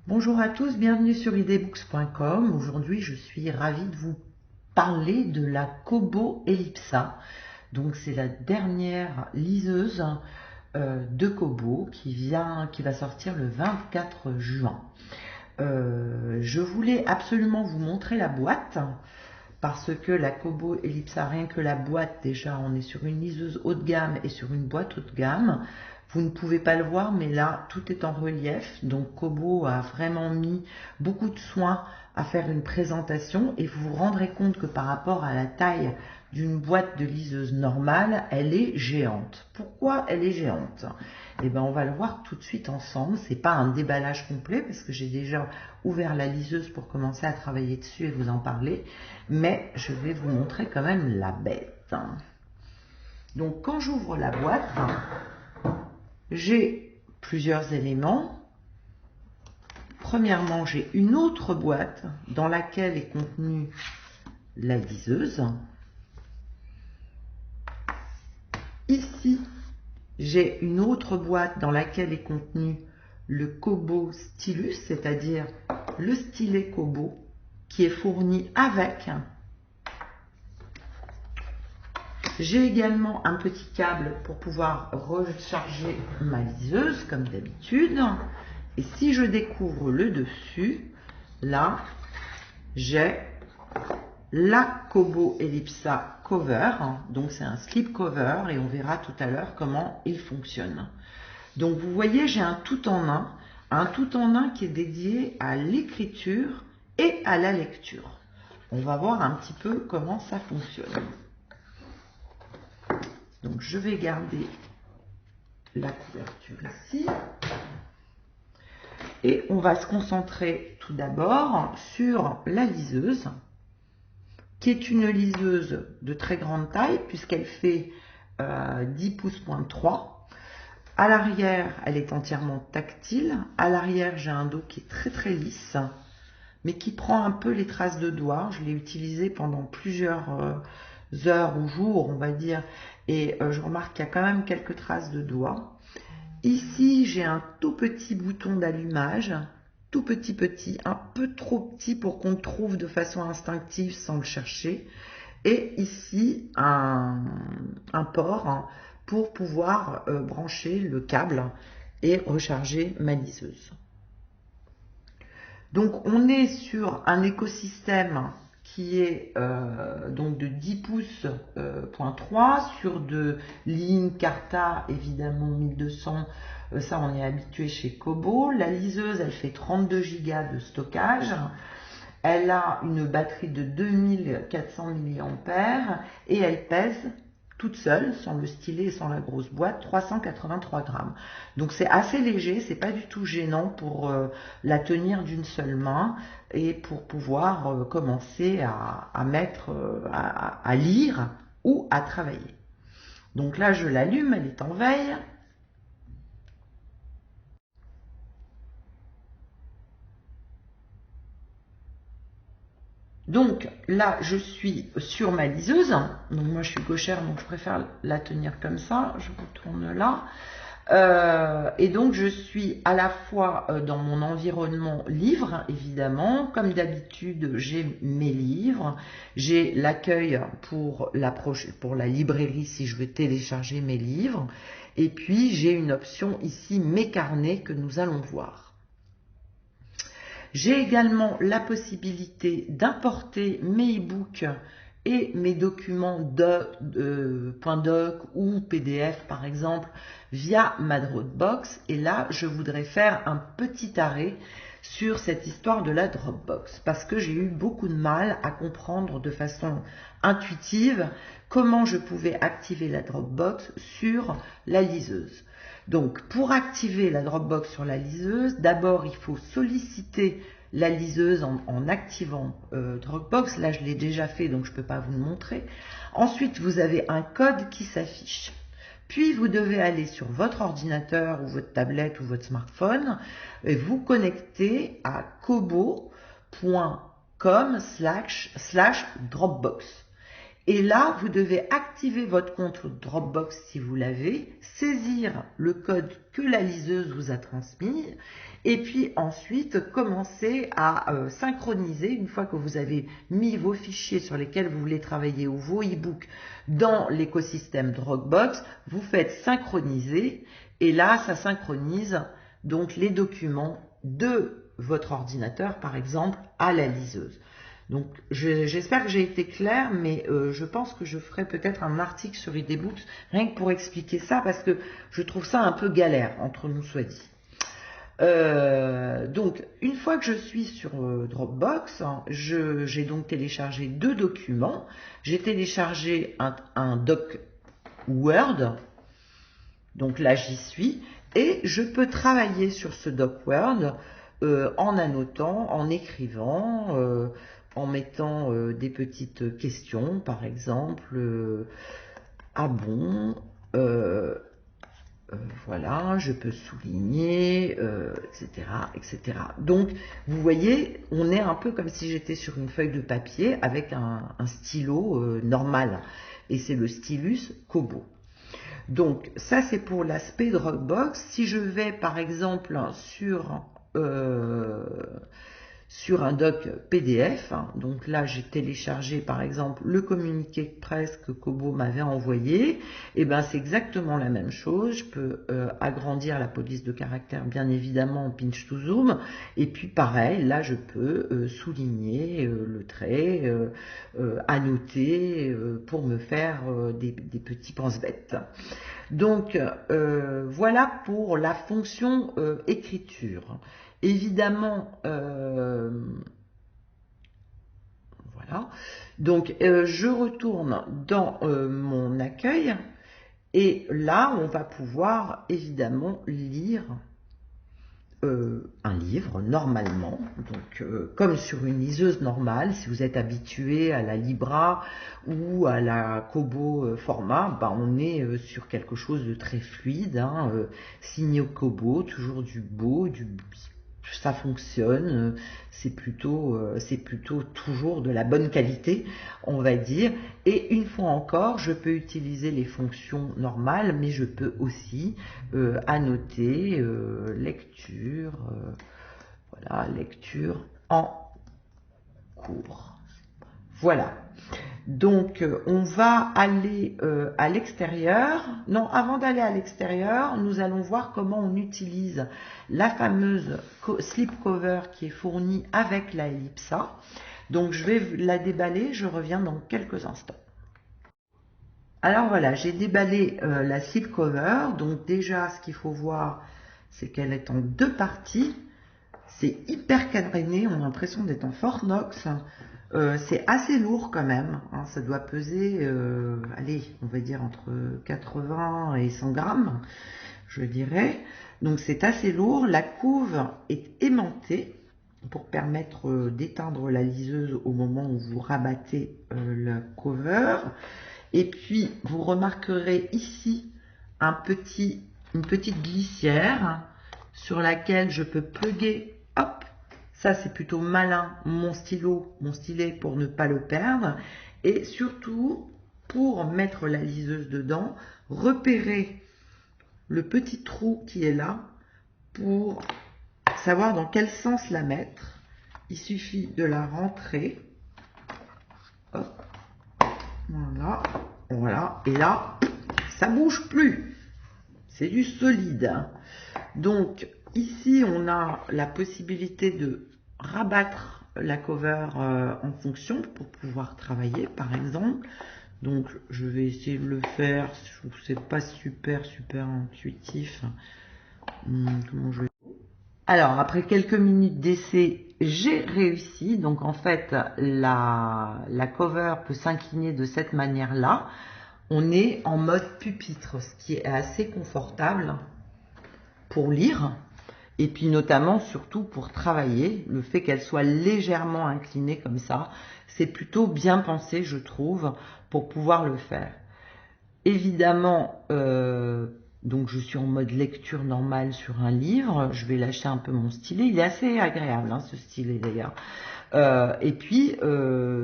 Bonjour à tous, bienvenue sur idbooks.com. Aujourd'hui, je suis ravie de vous parler de la Kobo Ellipsa. Donc, c'est la dernière liseuse de Kobo qui va sortir le 24 juin. Je voulais absolument vous montrer la boîte parce que la Kobo Ellipsa, rien que la boîte, déjà, on est sur une liseuse haut de gamme et sur une boîte haut de gamme. Vous ne pouvez pas le voir, mais là, tout est en relief. Donc, Kobo a vraiment mis beaucoup de soin à faire une présentation et vous vous rendrez compte que par rapport à la taille d'une boîte de liseuse normale, elle est géante. Pourquoi elle est géante? Eh bien, on va le voir tout de suite ensemble. C'est pas un déballage complet parce que j'ai déjà ouvert la liseuse pour commencer à travailler dessus et vous en parler. Mais je vais vous montrer quand même la bête. Donc, quand j'ouvre la boîte, j'ai plusieurs éléments. Premièrement, j'ai une autre boîte dans laquelle est contenue la liseuse. Ici, j'ai une autre boîte dans laquelle est contenu le Kobo Stylus, c'est-à-dire le stylet Kobo qui est fourni avec. J'ai également un petit câble pour pouvoir recharger ma liseuse comme d'habitude. Et si je découvre le dessus, là, j'ai la Kobo Ellipsa Cover. Donc c'est un slip cover et on verra tout à l'heure comment il fonctionne. Donc vous voyez, j'ai un tout en un qui est dédié à l'écriture et à la lecture. On va voir un petit peu comment ça fonctionne. Donc je vais garder la couverture ici. Et on va se concentrer tout d'abord sur la liseuse, qui est une liseuse de très grande taille, puisqu'elle fait 10 pouces.3 .3. À l'arrière, elle est entièrement tactile. À l'arrière, j'ai un dos qui est très lisse, mais qui prend un peu les traces de doigts. Je l'ai utilisé pendant plusieurs heures ou jours, on va dire, et je remarque qu'il y a quand même quelques traces de doigts. Ici, j'ai un tout petit bouton d'allumage, tout petit, un peu trop petit pour qu'on le trouve de façon instinctive sans le chercher. Et ici, un port pour pouvoir brancher le câble et recharger ma liseuse. Donc, on est sur un écosystème qui est donc de 10 pouces.3 sur de l'Incarta, évidemment 1200, ça on est habitué chez Kobo. La liseuse, elle fait 32 Go de stockage. Elle a une batterie de 2400 mAh et elle pèse toute seule, sans le stylet et sans la grosse boîte, 383 grammes. Donc c'est assez léger, c'est pas du tout gênant pour la tenir d'une seule main et pour pouvoir commencer à lire ou à travailler. Donc là je l'allume, elle est en veille. Donc là, je suis sur ma liseuse. Donc moi, je suis gauchère, donc je préfère la tenir comme ça. Je retourne là. Et donc, je suis à la fois dans mon environnement livre, évidemment. Comme d'habitude, j'ai mes livres. J'ai l'accueil pour la librairie si je veux télécharger mes livres. Et puis, j'ai une option ici, mes carnets, que nous allons voir. J'ai également la possibilité d'importer mes e-books et mes documents .doc ou PDF par exemple via ma Dropbox. Et là, je voudrais faire un petit arrêt sur cette histoire de la Dropbox parce que j'ai eu beaucoup de mal à comprendre de façon intuitive comment je pouvais activer la Dropbox sur la liseuse. Donc, pour activer la Dropbox sur la liseuse, d'abord, il faut solliciter la liseuse en activant Dropbox. Là, je l'ai déjà fait, donc je ne peux pas vous le montrer. Ensuite, vous avez un code qui s'affiche. Puis, vous devez aller sur votre ordinateur ou votre tablette ou votre smartphone et vous connecter à kobo.com/Dropbox. Et là, vous devez activer votre compte Dropbox si vous l'avez, saisir le code que la liseuse vous a transmis, et puis ensuite commencer à synchroniser, une fois que vous avez mis vos fichiers sur lesquels vous voulez travailler ou vos e-books dans l'écosystème Dropbox, vous faites synchroniser, et là, ça synchronise donc les documents de votre ordinateur, par exemple, à la liseuse. Donc j'espère que j'ai été claire, mais je pense que je ferai peut-être un article sur eDBooks, rien que pour expliquer ça, parce que je trouve ça un peu galère, entre nous soit dit. Donc une fois que je suis sur Dropbox, j'ai donc téléchargé 2 documents. J'ai téléchargé un doc Word, donc là j'y suis, et je peux travailler sur ce doc Word en annotant, en écrivant, en mettant des petites questions, par exemple, ah bon, voilà, je peux souligner, etc., etc. Donc, vous voyez, on est un peu comme si j'étais sur une feuille de papier avec un stylo normal, et c'est le stylus Kobo. Donc, ça c'est pour l'aspect Dropbox. Si je vais, par exemple, sur un doc PDF, donc là j'ai téléchargé par exemple le communiqué de presse que Kobo m'avait envoyé, et ben c'est exactement la même chose. Je peux agrandir la police de caractère bien évidemment en pinch to zoom, et puis pareil, là je peux souligner le trait, annoter pour me faire des petits pense-bêtes. Donc voilà pour la fonction écriture. Évidemment, voilà. Donc, je retourne dans mon accueil et là, on va pouvoir évidemment lire un livre normalement, donc comme sur une liseuse normale. Si vous êtes habitué à la Libra ou à la Kobo format, ben on est sur quelque chose de très fluide, signé au Kobo, toujours du beau, ça fonctionne, c'est plutôt toujours de la bonne qualité, on va dire. Et une fois encore, je peux utiliser les fonctions normales, mais je peux aussi annoter lecture, voilà, lecture en cours. Voilà. Donc, on va aller à l'extérieur. Non, avant d'aller à l'extérieur, nous allons voir comment on utilise la fameuse slipcover qui est fournie avec la Ellipsa. Donc, je vais la déballer, je reviens dans quelques instants. Alors voilà, j'ai déballé la slipcover. Donc déjà, ce qu'il faut voir, c'est qu'elle est en 2 parties. C'est hyper caréné, on a l'impression d'être en Fornox. C'est assez lourd quand même, ça doit peser, allez, on va dire entre 80 et 100 grammes, je dirais. Donc c'est assez lourd, la couve est aimantée pour permettre d'éteindre la liseuse au moment où vous rabattez le cover. Et puis vous remarquerez ici une petite glissière sur laquelle je peux plugger, hop, ça c'est plutôt malin, mon stylet pour ne pas le perdre, et surtout pour mettre la liseuse dedans, repérer le petit trou qui est là pour savoir dans quel sens la mettre. Il suffit de la rentrer, hop, voilà, et là ça bouge plus, c'est du solide. Donc ici on a la possibilité de rabattre la cover en fonction pour pouvoir travailler par exemple. Donc je vais essayer de le faire, je trouve que c'est pas super intuitif. Comment je vais... Alors après quelques minutes d'essai, j'ai réussi. Donc en fait la cover peut s'incliner de cette manière là. On est en mode pupitre, ce qui est assez confortable pour lire, et puis notamment surtout pour travailler. Le fait qu'elle soit légèrement inclinée comme ça, c'est plutôt bien pensé, je trouve, pour pouvoir le faire. Évidemment, donc je suis en mode lecture normale sur un livre. Je vais lâcher un peu mon stylet, il est assez agréable ce stylet d'ailleurs. Et puis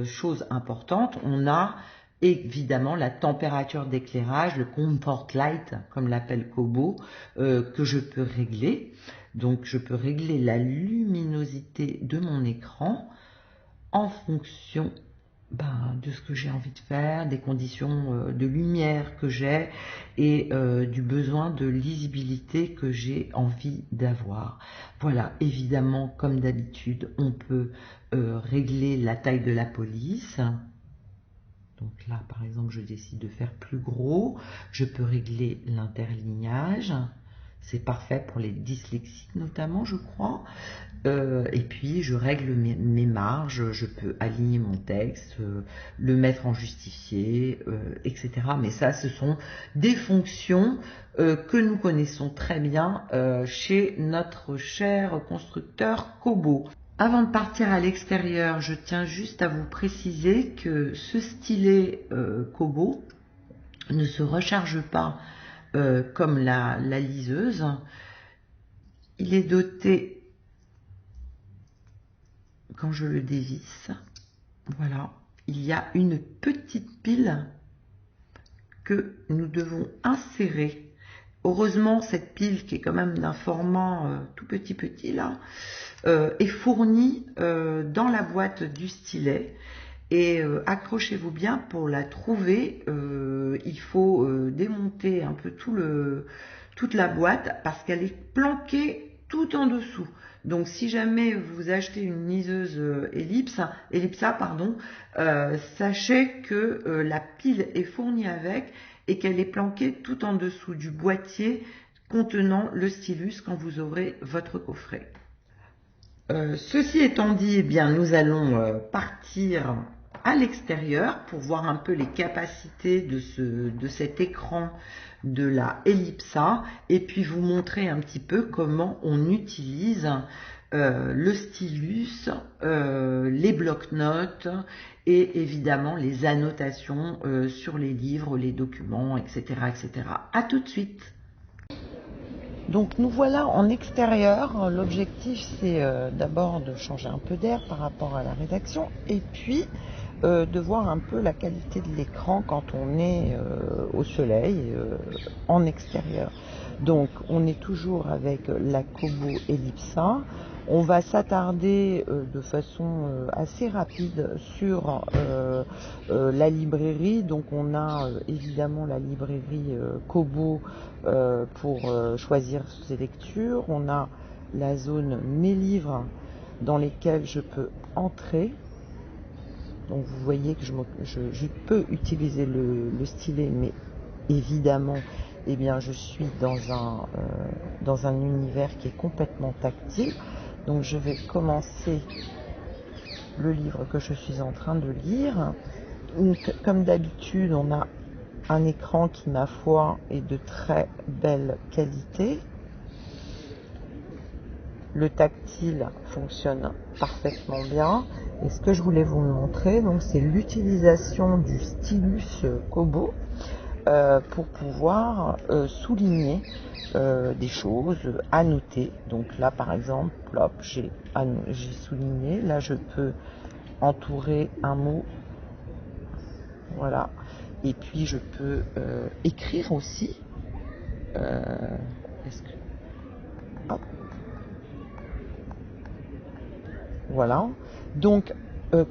chose importante, on a évidemment la température d'éclairage, le comfort light, comme l'appelle Kobo, que je peux régler. Donc je peux régler la luminosité de mon écran en fonction de ce que j'ai envie de faire, des conditions de lumière que j'ai et du besoin de lisibilité que j'ai envie d'avoir. Voilà, évidemment, comme d'habitude, on peut régler la taille de la police. Donc là, par exemple, je décide de faire plus gros. Je peux régler l'interlignage. C'est parfait pour les dyslexiques notamment, je crois. Et puis, je règle mes marges. Je peux aligner mon texte, le mettre en justifié, etc. Mais ça, ce sont des fonctions que nous connaissons très bien chez notre cher constructeur Kobo. Avant de partir à l'extérieur, je tiens juste à vous préciser que ce stylet Kobo ne se recharge pas comme la liseuse. Il est doté, quand je le dévisse, voilà, il y a une petite pile que nous devons insérer. Heureusement, cette pile, qui est quand même d'un format tout petit là, est fournie dans la boîte du stylet. Et accrochez-vous bien, pour la trouver, il faut démonter un peu toute la boîte parce qu'elle est planquée tout en dessous. Donc si jamais vous achetez une liseuse Ellipsa, sachez que la pile est fournie avec et qu'elle est planquée tout en dessous du boîtier contenant le stylus quand vous aurez votre coffret. Ceci étant dit, eh bien, nous allons partir à l'extérieur pour voir un peu les capacités de cet écran de la Ellipsa et puis vous montrer un petit peu comment on utilise le stylus, les blocs-notes et évidemment les annotations sur les livres, les documents, etc., etc. À tout de suite. Donc nous voilà en extérieur. L'objectif c'est d'abord de changer un peu d'air par rapport à la rédaction et puis de voir un peu la qualité de l'écran quand on est au soleil, en extérieur. Donc on est toujours avec la Kobo Ellipsa. On va s'attarder de façon assez rapide sur la librairie. Donc on a évidemment la librairie Kobo pour choisir ses lectures. On a la zone Mes livres dans lesquels je peux entrer. Donc vous voyez que je peux utiliser le stylet, mais évidemment, eh bien, je suis dans un univers qui est complètement tactile. Donc je vais commencer le livre que je suis en train de lire. Donc, comme d'habitude, on a un écran qui, ma foi, est de très belle qualité. Le tactile fonctionne parfaitement bien. Et ce que je voulais vous montrer, donc, c'est l'utilisation du stylus Kobo pour pouvoir souligner des choses, annoter. Donc là, par exemple, hop, j'ai souligné. Là, je peux entourer un mot. Voilà. Et puis, je peux écrire aussi. Hop. Voilà. Donc,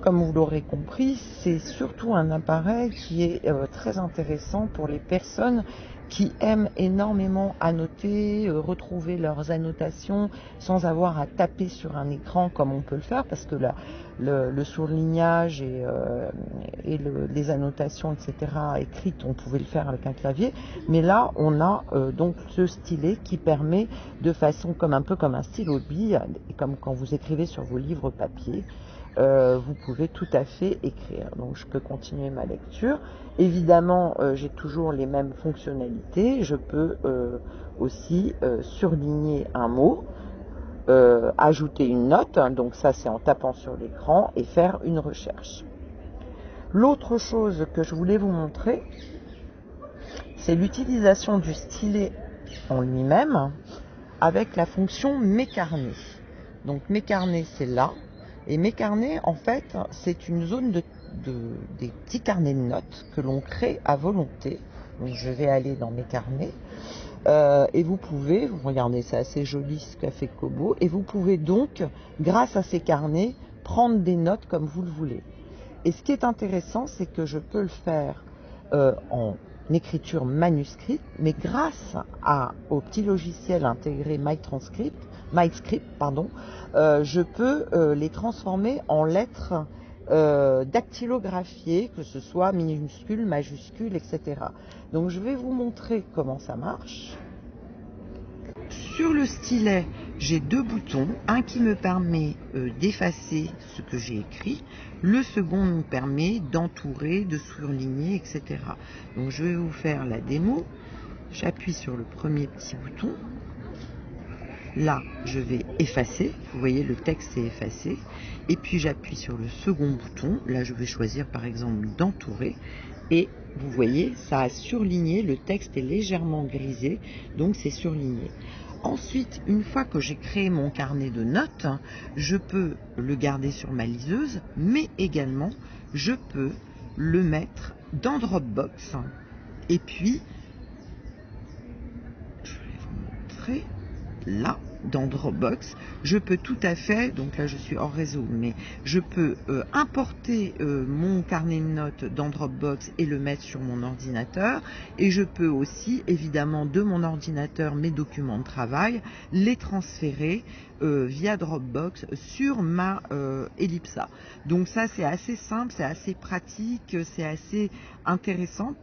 comme vous l'aurez compris, c'est surtout un appareil qui est très intéressant pour les personnes qui aiment énormément annoter, retrouver leurs annotations sans avoir à taper sur un écran comme on peut le faire, parce que le surlignage et les annotations, etc. écrites, on pouvait le faire avec un clavier, mais là on a donc ce stylet qui permet de façon un peu comme un stylo de bille, comme quand vous écrivez sur vos livres papier. Vous pouvez tout à fait écrire. Donc je peux continuer ma lecture. Évidemment, j'ai toujours les mêmes fonctionnalités. Je peux aussi surligner un mot, ajouter une note, donc ça c'est en tapant sur l'écran, et faire une recherche. L'autre chose que je voulais vous montrer, c'est l'utilisation du stylet en lui-même avec la fonction Mes carnets. Donc Mes carnets, c'est là. Et Mes carnets, en fait, c'est une zone de des petits carnets de notes que l'on crée à volonté. Donc je vais aller dans mes carnets et vous regardez, c'est assez joli ce qu'a fait Kobo, et vous pouvez donc, grâce à ces carnets, prendre des notes comme vous le voulez. Et ce qui est intéressant, c'est que je peux le faire en écriture manuscrite, mais grâce au petit logiciel intégré MyScript, je peux les transformer en lettres dactylographiées, que ce soit minuscules, majuscules, etc. Donc je vais vous montrer comment ça marche. Sur le stylet, j'ai deux boutons, un qui me permet d'effacer ce que j'ai écrit, le second me permet d'entourer, de surligner, etc. Donc je vais vous faire la démo. J'appuie sur le premier petit bouton. Là, je vais effacer. Vous voyez, le texte est effacé. Et puis j'appuie sur le second bouton. Là, je vais choisir par exemple d'entourer. Et vous voyez, ça a surligné. Le texte est légèrement grisé, donc c'est surligné. Ensuite, une fois que j'ai créé mon carnet de notes, je peux le garder sur ma liseuse, mais également, je peux le mettre dans Dropbox. Et puis, je vais vous montrer, là, dans Dropbox, je peux tout à fait, donc là je suis hors réseau, mais je peux importer mon carnet de notes dans Dropbox et le mettre sur mon ordinateur, et je peux aussi, évidemment, de mon ordinateur, mes documents de travail, les transférer via Dropbox sur ma Ellipsa. Donc ça, c'est assez simple, c'est assez pratique, c'est assez intéressant,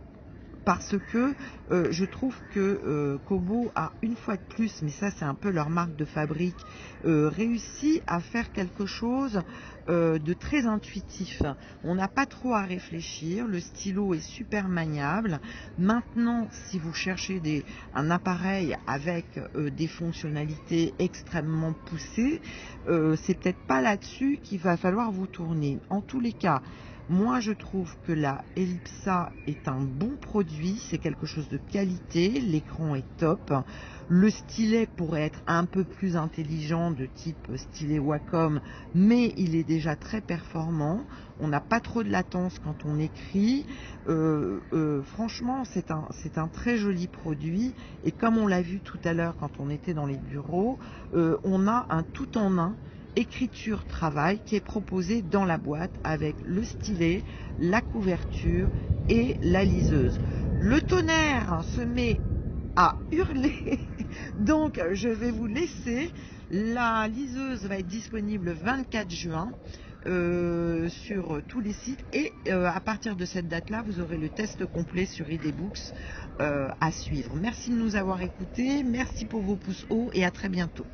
parce que je trouve que Kobo a une fois de plus, mais ça c'est un peu leur marque de fabrique, réussi à faire quelque chose de très intuitif. On n'a pas trop à réfléchir, le stylo est super maniable. Maintenant, si vous cherchez un appareil avec des fonctionnalités extrêmement poussées, c'est peut-être pas là-dessus qu'il va falloir vous tourner. En tous les cas, moi, je trouve que la Ellipsa est un bon produit, c'est quelque chose de qualité, l'écran est top. Le stylet pourrait être un peu plus intelligent, de type stylet Wacom, mais il est déjà très performant. On n'a pas trop de latence quand on écrit. Franchement, c'est un très joli produit. Et comme on l'a vu tout à l'heure quand on était dans les bureaux, on a un tout-en-un écriture-travail qui est proposé dans la boîte avec le stylet, la couverture et la liseuse. Le tonnerre se met à hurler, donc je vais vous laisser. La liseuse va être disponible le 24 juin sur tous les sites, et à partir de cette date-là, vous aurez le test complet sur ID-Books à suivre. Merci de nous avoir écoutés, merci pour vos pouces hauts et à très bientôt.